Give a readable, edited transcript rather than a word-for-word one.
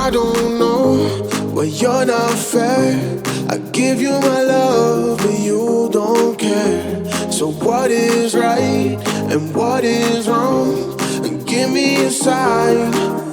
I don't know, well you're not fair. I give you my love, but you don't care. So what is right and what is wrong? And give me a sign.